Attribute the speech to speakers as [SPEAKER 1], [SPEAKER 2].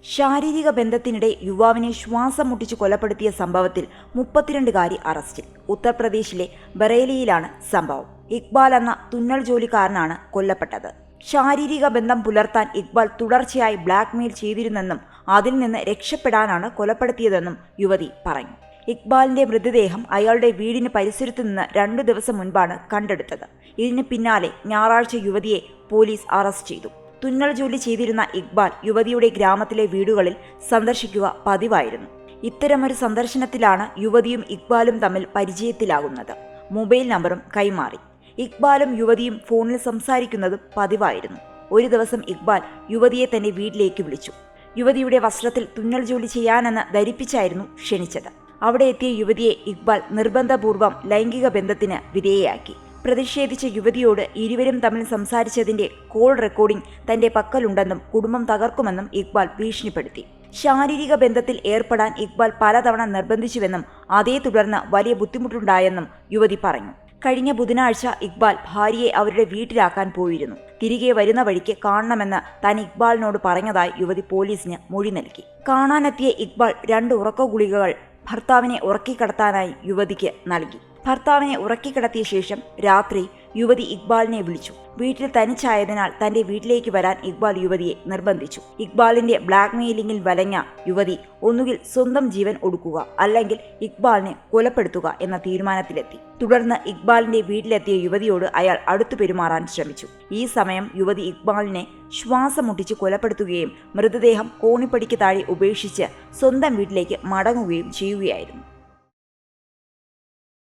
[SPEAKER 1] ശാരീരിക ബന്ധത്തിനിടെ യുവാവിനെ ശ്വാസം മുട്ടിച്ച് കൊലപ്പെടുത്തിയ സംഭവത്തിൽ 32കാരി അറസ്റ്റിൽ. ഉത്തർപ്രദേശിലെ ബറേലിയിലാണ് സംഭവം. ഇക്ബാൽ എന്ന തുന്നൽ ജോലിക്കാരനാണ് കൊല്ലപ്പെട്ടത്. ശാരീരിക ബന്ധം പുലർത്താൻ ഇക്ബാൽ തുടർച്ചയായി ബ്ലാക്ക്മെയിൽ ചെയ്തിരുന്നെന്നും അതിൽ നിന്ന് രക്ഷപ്പെടാനാണ് കൊലപ്പെടുത്തിയതെന്നും യുവതി പറഞ്ഞു. ഇക്ബാലിന്റെ മൃതദേഹം അയാളുടെ വീടിന് പരിസരത്തു നിന്ന് 2 ദിവസം മുൻപാണ് കണ്ടെടുത്തത്. ഇതിന് പിന്നാലെ ഞായറാഴ്ച യുവതിയെ പോലീസ് അറസ്റ്റ് ചെയ്തു. തുന്നൽ ജോലി ചെയ്തിരുന്ന ഇക്ബാൽ യുവതിയുടെ ഗ്രാമത്തിലെ വീടുകളിൽ സന്ദർശിക്കുക പതിവായിരുന്നു. ഇത്തരമൊരു സന്ദർശനത്തിലാണ് യുവതിയും ഇക്ബാലും തമ്മിൽ പരിചയത്തിലാകുന്നത്. മൊബൈൽ നമ്പറും കൈമാറി. ഇക്ബാലും യുവതിയും ഫോണിൽ സംസാരിക്കുന്നതും പതിവായിരുന്നു. ഒരു ദിവസം ഇക്ബാൽ യുവതിയെ തന്റെ വീട്ടിലേക്ക് വിളിച്ചു. യുവതിയുടെ വസ്ത്രത്തിൽ തുന്നൽ ജോലി ചെയ്യാനെന്ന് ധരിപ്പിച്ചായിരുന്നു ക്ഷണിച്ചത്. അവിടെ എത്തിയ യുവതിയെ ഇക്ബാൽ നിർബന്ധപൂർവ്വം ലൈംഗിക ബന്ധത്തിന് വിധേയയാക്കി. പ്രതിഷേധിച്ച യുവതിയോട് ഇരുവരും തമ്മിൽ സംസാരിച്ചതിന്റെ കോൾ റെക്കോർഡിംഗ് തന്റെ പക്കലുണ്ടെന്നും കുടുംബം തകർക്കുമെന്നും ഇക്ബാൽ ഭീഷണിപ്പെടുത്തി. ശാരീരിക ബന്ധത്തിൽ ഏർപ്പെടാൻ ഇക്ബാൽ പലതവണ നിർബന്ധിച്ചുവെന്നും അതേ തുടർന്ന് വലിയ ബുദ്ധിമുട്ടുണ്ടായെന്നും യുവതി പറഞ്ഞു. കഴിഞ്ഞ ബുധനാഴ്ച ഇക്ബാൽ ഭാര്യയെ അവരുടെ വീട്ടിലാക്കാൻ പോയിരുന്നു. തിരികെ വരുന്ന വഴിക്ക് കാണണമെന്ന് താൻ ഇക്ബാലിനോട് പറഞ്ഞതായി യുവതി പോലീസിന് മൊഴി നൽകി. കാണാനെത്തിയ ഇക്ബാൽ 2 ഉറക്ക ഗുളികകൾ ഭർത്താവിനെ ഉറക്കിക്കിടത്താനായി യുവതിക്ക് നൽകി. ഭർത്താവിനെ ഉറക്കിക്കിടത്തിയ ശേഷം രാത്രി യുവതി ഇക്ബാലിനെ വിളിച്ചു. വീട്ടിൽ തനിച്ചായതിനാൽ തന്റെ വീട്ടിലേക്ക് വരാൻ ഇക്ബാൽ യുവതിയെ നിർബന്ധിച്ചു. ഇക്ബാലിന്റെ ബ്ലാക്ക്മെയിലിംഗിൽ വലഞ്ഞ യുവതി ഒന്നുകിൽ സ്വന്തം ജീവൻ ഒടുക്കുക അല്ലെങ്കിൽ ഇക്ബാലിനെ കൊലപ്പെടുത്തുക എന്ന തീരുമാനത്തിലെത്തി. തുടർന്ന് ഇക്ബാലിന്റെ വീട്ടിലെത്തിയ യുവതിയോട് അയാൾ അടുത്തു പെരുമാറാൻ ശ്രമിച്ചു. ഈ സമയം യുവതി ഇക്ബാലിനെ ശ്വാസം മുട്ടിച്ച് കൊലപ്പെടുത്തുകയും മൃതദേഹം കോണിപ്പടിക്ക് താഴെ ഉപേക്ഷിച്ച് സ്വന്തം വീട്ടിലേക്ക് മടങ്ങുകയും ചെയ്യുകയായിരുന്നു.